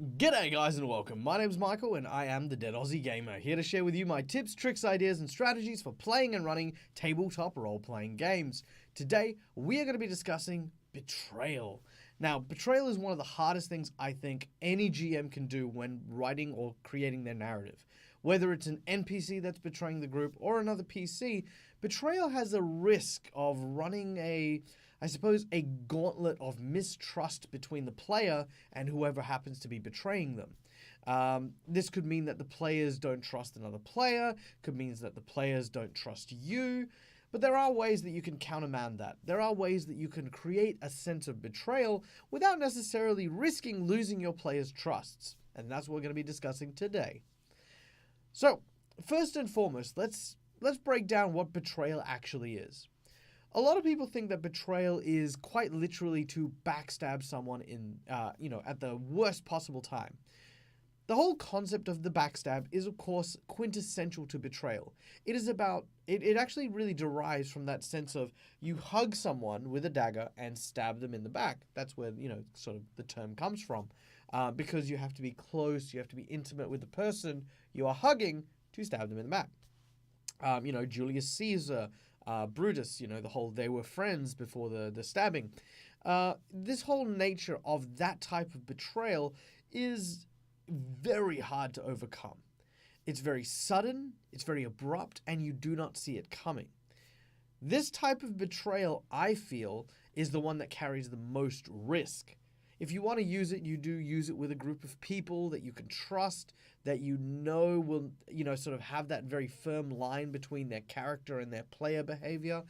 G'day guys and welcome, my name's Michael and I am the Deadaussiegamer, here to share with you my tips, tricks, ideas and strategies for playing and running tabletop role-playing games. Today, we are going to be discussing Betrayal. Now, Betrayal is one of the hardest things I think any GM can do when writing or creating their narrative. Whether it's an NPC that's betraying the group or another PC, Betrayal has a risk of running a gauntlet of mistrust between the player and whoever happens to be betraying them. This could mean that the players don't trust another player, could mean that the players don't trust you, but there are ways that you can countermand that. There are ways that you can create a sense of betrayal without necessarily risking losing your players' trusts, and that's what we're going to be discussing today. So, first and foremost, let's break down what betrayal actually is. A lot of people think that betrayal is quite literally to backstab someone in, at the worst possible time. The whole concept of the backstab is, of course, quintessential to betrayal. It actually really derives from that sense of you hug someone with a dagger and stab them in the back. That's where, sort of the term comes from. Because you have to be close, you have to be intimate with the person you are hugging to stab them in the back. Julius Caesar, Brutus, the whole they were friends before the stabbing. This whole nature of that type of betrayal is very hard to overcome. It's very sudden, it's very abrupt, and you do not see it coming. This type of betrayal, I feel, is the one that carries the most risk. If you want to use it, you do use it with a group of people that you can trust, that will, sort of have that very firm line between their character and their player behavior.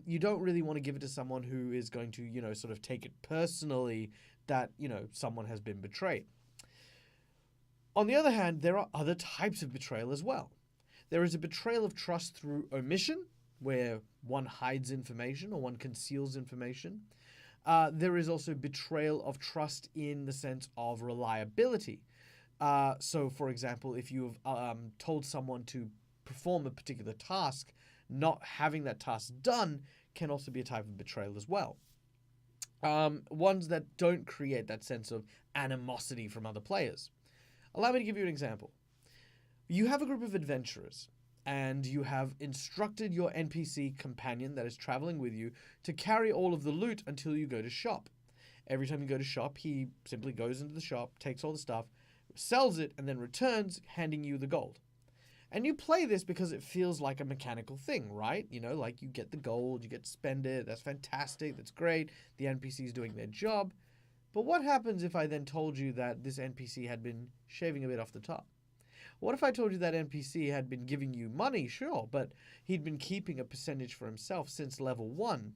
You don't really want to give it to someone who is going to, sort of take it personally that, someone has been betrayed. On the other hand, there are other types of betrayal as well. There is a betrayal of trust through omission, where one hides information or one conceals information. There is also betrayal of trust in the sense of reliability. So, for example, if you have told someone to perform a particular task, not having that task done can also be a type of betrayal as well. Ones that don't create that sense of animosity from other players. Allow me to give you an example. You have a group of adventurers, and you have instructed your NPC companion that is traveling with you to carry all of the loot until you go to shop. Every time you go to shop, he simply goes into the shop, takes all the stuff, sells it, and then returns, handing you the gold. And you play this because it feels like a mechanical thing, right? Like you get the gold, you get to spend it, that's fantastic, that's great, the NPC is doing their job. But what happens if I then told you that this NPC had been shaving a bit off the top? What if I told you that NPC had been giving you money? Sure, but he'd been keeping a percentage for himself since level 1.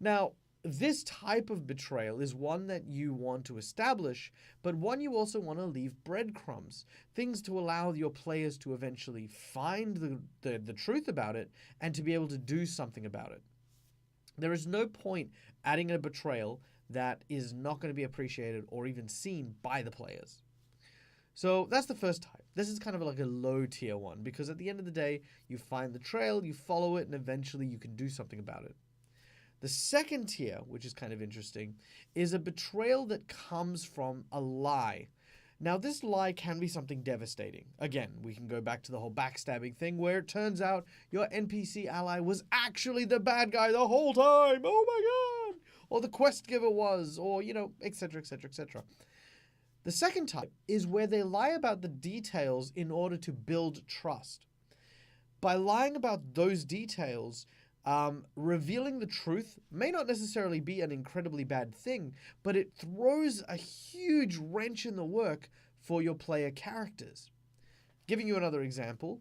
Now, this type of betrayal is one that you want to establish, but one you also want to leave breadcrumbs, things to allow your players to eventually find the truth about it and to be able to do something about it. There is no point adding a betrayal that is not going to be appreciated or even seen by the players. So that's the first type. This is kind of like a low tier one because at the end of the day, you find the trail, you follow it, and eventually you can do something about it. The second tier, which is kind of interesting, is a betrayal that comes from a lie. Now, this lie can be something devastating. Again, we can go back to the whole backstabbing thing where it turns out your NPC ally was actually the bad guy the whole time. Oh my god! Or the quest giver was, or, etc., etc., etc. The second type is where they lie about the details in order to build trust. By lying about those details, revealing the truth may not necessarily be an incredibly bad thing, but it throws a huge wrench in the work for your player characters. Giving you another example,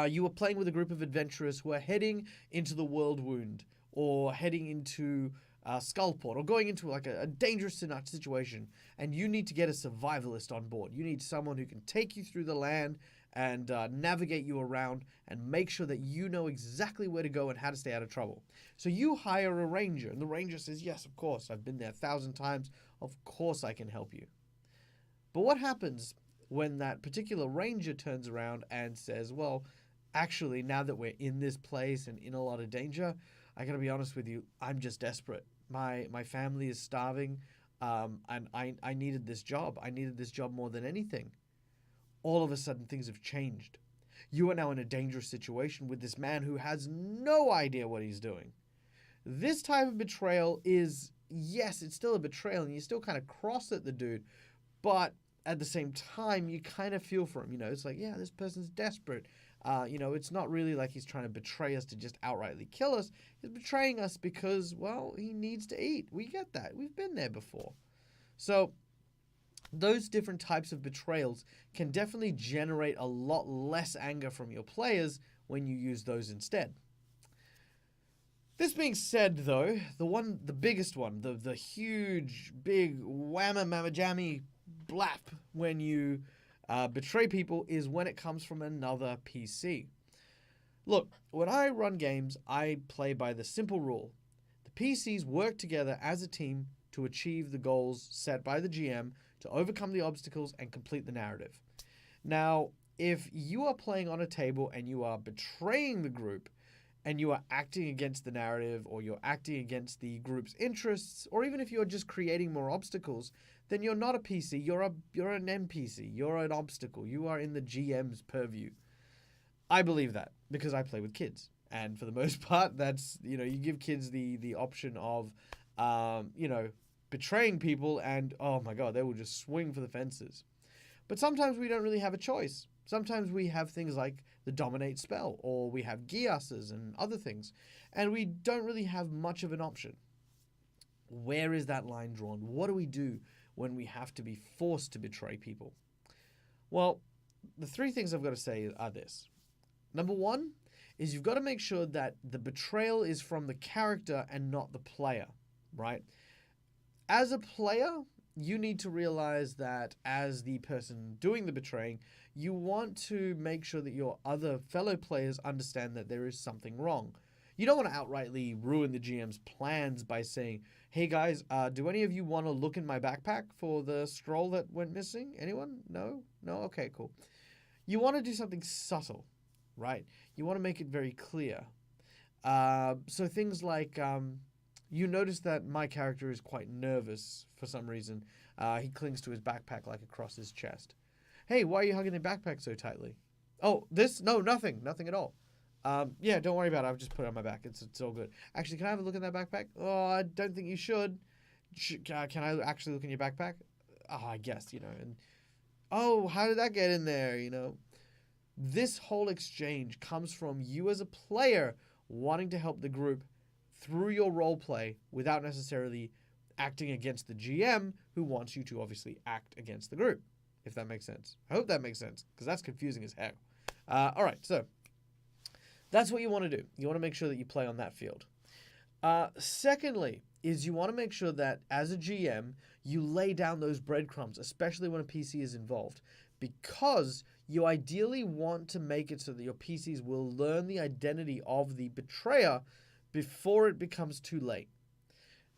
you are playing with a group of adventurers who are heading into the World Wound, or heading into Skullport, or going into like a dangerous situation, and you need to get a survivalist on board. You need someone who can take you through the land and navigate you around and make sure that you know exactly where to go and how to stay out of trouble. So you hire a ranger, and the ranger says, yes, of course, I've been there 1,000 times, of course I can help you. But what happens when that particular ranger turns around and says, well, actually, now that we're in this place and in a lot of danger, I gotta be honest with you, I'm just desperate. My family is starving. and I needed this job. I needed this job more than anything. All of a sudden, things have changed. You are now in a dangerous situation with this man who has no idea what he's doing. This type of betrayal is, yes, it's still a betrayal, and you still kind of cross at the dude, but at the same time, you kind of feel for him. It's like, yeah, this person's desperate. It's not really like he's trying to betray us to just outrightly kill us. He's betraying us because, well, he needs to eat. We get that. We've been there before. So those different types of betrayals can definitely generate a lot less anger from your players when you use those instead. This being said, though, the biggest one, the huge, big, whamma mamma jammy blap when you betray people is when it comes from another PC. Look, when I run games, I play by the simple rule. The PCs work together as a team to achieve the goals set by the GM, to overcome the obstacles and complete the narrative. Now, if you are playing on a table and you are betraying the group, and you are acting against the narrative, or you're acting against the group's interests, or even if you're just creating more obstacles, then you're not a PC, you're an NPC, you're an obstacle, you are in the GM's purview. I believe that because I play with kids, and for the most part, that's, you give kids the option of, betraying people, and oh my god, they will just swing for the fences. But sometimes we don't really have a choice. Sometimes we have things like the dominate spell, or we have geases and other things, and we don't really have much of an option. Where is that line drawn? What do we do when we have to be forced to betray people? Well, the three things I've got to say are this. Number one is you've got to make sure that the betrayal is from the character and not the player, right? As a player, you need to realize that as the person doing the betraying, you want to make sure that your other fellow players understand that there is something wrong. You don't want to outrightly ruin the GM's plans by saying, hey guys, do any of you want to look in my backpack for the scroll that went missing? Anyone? No? No? Okay, cool. You want to do something subtle, right? You want to make it very clear. So things like, you notice that my character is quite nervous for some reason. He clings to his backpack like across his chest. Hey, why are you hugging the backpack so tightly? Oh, this? No, nothing. Nothing at all. Yeah, don't worry about it. I've just put it on my back. It's all good. Actually, can I have a look in that backpack? Oh, I don't think you should. Can I actually look in your backpack? Oh, I guess, And oh, how did that get in there, This whole exchange comes from you as a player wanting to help the group through your role play without necessarily acting against the GM, who wants you to obviously act against the group, if that makes sense. I hope that makes sense, because that's confusing as heck. All right, so that's what you want to do. You want to make sure that you play on that field. Secondly, is you want to make sure that as a GM, you lay down those breadcrumbs, especially when a PC is involved, because you ideally want to make it so that your PCs will learn the identity of the betrayer before it becomes too late.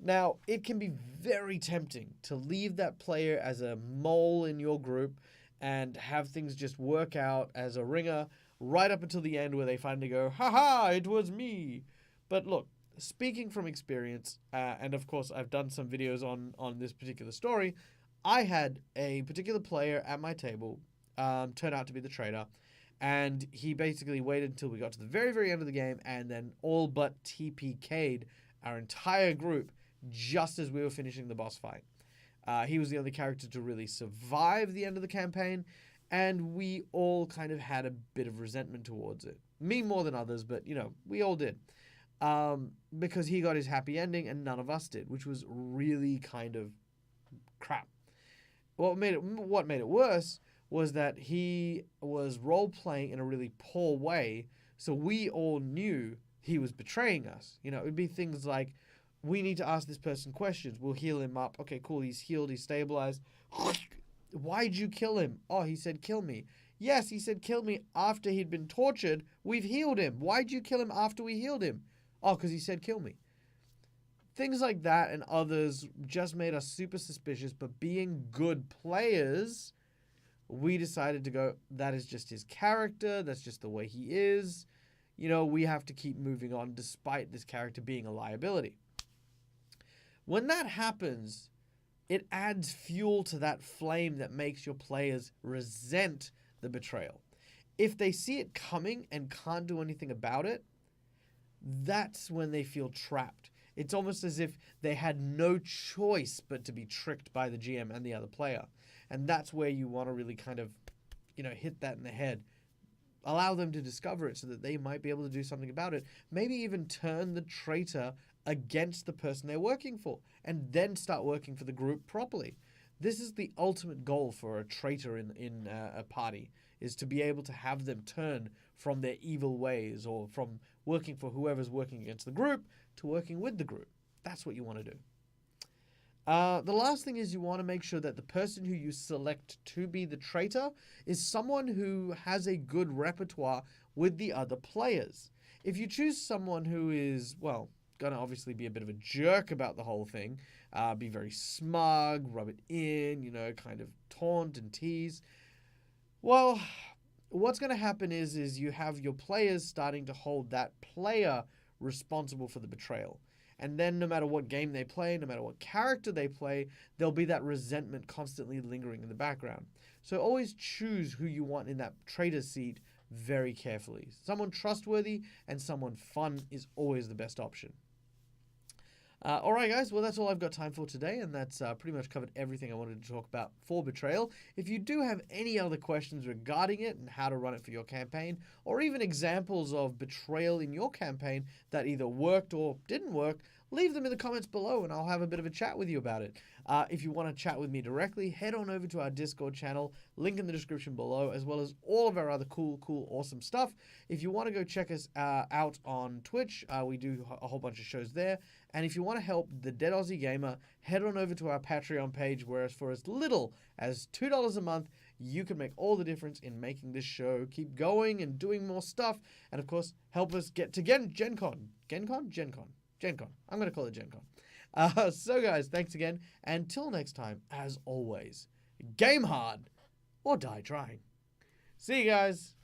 Now, it can be very tempting to leave that player as a mole in your group and have things just work out as a ringer right up until the end where they finally go, haha, it was me. But look, speaking from experience, and of course I've done some videos on this particular story, I had a particular player at my table turn out to be the traitor. And he basically waited until we got to the very, very end of the game and then all but TPK'd our entire group just as we were finishing the boss fight. He was the only character to really survive the end of the campaign, and we all kind of had a bit of resentment towards it. Me more than others, but, we all did. Because he got his happy ending and none of us did, which was really kind of crap. What made it worse was that he was role-playing in a really poor way, so we all knew he was betraying us. It would be things like, we need to ask this person questions. We'll heal him up. Okay, cool, he's healed, he's stabilized. Why'd you kill him? Oh, he said kill me. Yes, he said kill me after he'd been tortured. We've healed him. Why'd you kill him after we healed him? Oh, because he said kill me. Things like that and others just made us super suspicious, but being good players, we decided to go, that is just his character, that's just the way he is. We have to keep moving on despite this character being a liability. When that happens, it adds fuel to that flame that makes your players resent the betrayal. If they see it coming and can't do anything about it, that's when they feel trapped. It's almost as if they had no choice but to be tricked by the GM and the other player. And that's where you want to really kind of, hit that in the head. Allow them to discover it so that they might be able to do something about it. Maybe even turn the traitor against the person they're working for and then start working for the group properly. This is the ultimate goal for a traitor in a party, is to be able to have them turn from their evil ways or from working for whoever's working against the group to working with the group. That's what you want to do. The last thing is you want to make sure that the person who you select to be the traitor is someone who has a good repertoire with the other players. If you choose someone who is, well, going to obviously be a bit of a jerk about the whole thing, be very smug, rub it in, kind of taunt and tease, well, what's going to happen is you have your players starting to hold that player responsible for the betrayal. And then no matter what game they play, no matter what character they play, there'll be that resentment constantly lingering in the background. So always choose who you want in that traitor seat very carefully. Someone trustworthy and someone fun is always the best option. Alright guys, well that's all I've got time for today, and that's pretty much covered everything I wanted to talk about for Betrayal. If you do have any other questions regarding it and how to run it for your campaign, or even examples of Betrayal in your campaign that either worked or didn't work, leave them in the comments below and I'll have a bit of a chat with you about it. If you want to chat with me directly, head on over to our Discord channel, link in the description below, as well as all of our other cool, awesome stuff. If you want to go check us out on Twitch, we do a whole bunch of shows there. And if you want to help the Deadaussiegamer, head on over to our Patreon page, where for as little as $2 a month, you can make all the difference in making this show keep going and doing more stuff. And of course, help us get to Gen Con. Gen Con? Gen Con. Gen Con. I'm going to call it Gen Con. So guys, thanks again. And till next time, as always, game hard or die trying. See you guys.